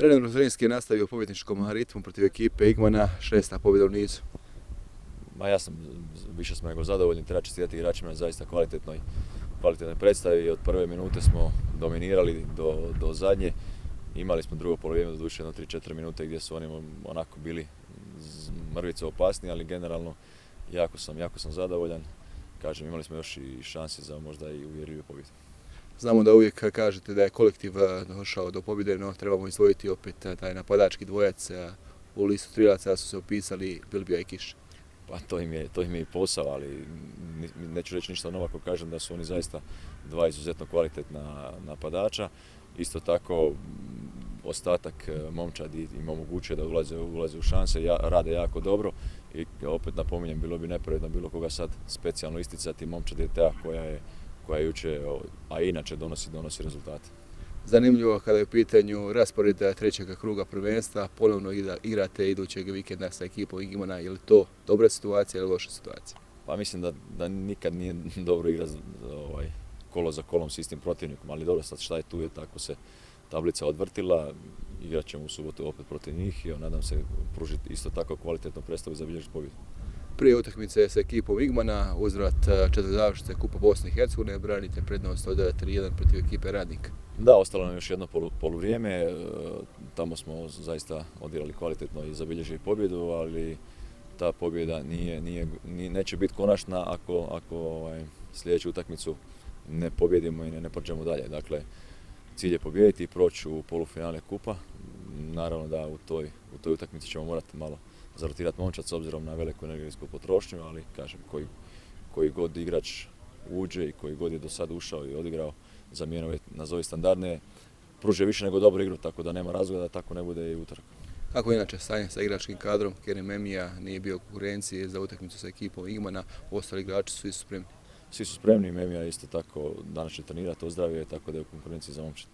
Trener Zrinski je nastavio pobjedničkom ritmu protiv ekipe Igmana, 6. pobjeda u nizu. Više smo nego zadovoljni, treba čestitati igračima na zaista kvalitetnoj predstavi. Od prve minute smo dominirali do zadnje. Imali smo drugo polovrijeme, doduše jedno 3-4 minute gdje su oni onako bili mrvice opasni, ali generalno jako sam zadovoljan. Kažem, imali smo još i šanse za možda i uvjerljivu pobjedu. Znamo da uvijek kažete da je kolektiv došao do pobjede, no trebamo izdvojiti opet taj napadački dvojac. U listu strelaca su se upisali Bilbija i Kiš. Pa to im je i posao, ali neću reći ništa novo ako kažem da su oni zaista dva izuzetno kvalitetna napadača. Isto tako ostatak momčadi im omogućuje da ulaze u šanse, rade jako dobro i opet napominjem, bilo bi nepravedno bilo koga sad specijalno isticati. Momčad je ta koja jučer, a inače donosi rezultate. Zanimljivo kada je u pitanju raspored trećeg kruga prvenstva, ponovno igrate idućeg vikenda sa ekipom Igmana. Je li to dobra situacija ili loša situacija? Pa mislim da nikad nije dobro igrati kolo za kolom s istim protivnikom, ali dobro, sad šta je tu je, tako se tablica odvrtila. Igrat ćemo u subotu opet protiv njih i nadam se pružiti isto tako kvalitetnu predstavu i zabilježiti pobjedu. Prije utakmice sa ekipom Igmana, uzvrat četvrtzavršnice Kupa Bosne i Hercegovine, branite prednost od 3-1 protiv ekipe Radnika. Da, ostalo nam još jedno poluvrijeme, tamo smo zaista odigrali kvalitetno i zabilježili pobjedu, ali ta pobjeda neće biti konačna ako sljedeću utakmicu ne pobjedimo i ne prođemo dalje. Dakle, cilj je pobijediti i proći u polufinale kupa. Naravno da u toj utakmici ćemo morati malo zarotirati momčad s obzirom na veliku energijsku potrošnju, ali kažem, koji god igrač uđe i koji god je do sada ušao i odigrao zamjenu nazovi standardne, pruže više nego dobru igru, tako da nema razloga da tako ne bude i utorak. Kako je inače stanje sa igračkim kadrom? Kerim Emija nije bio u konkurenciji za utakmicu sa ekipom Igmana, ostali igrači su spremni. Svi su spremni, Memija isto tako danas će trenirati, ozdravio je, tako da je u konkurenciji za momčad.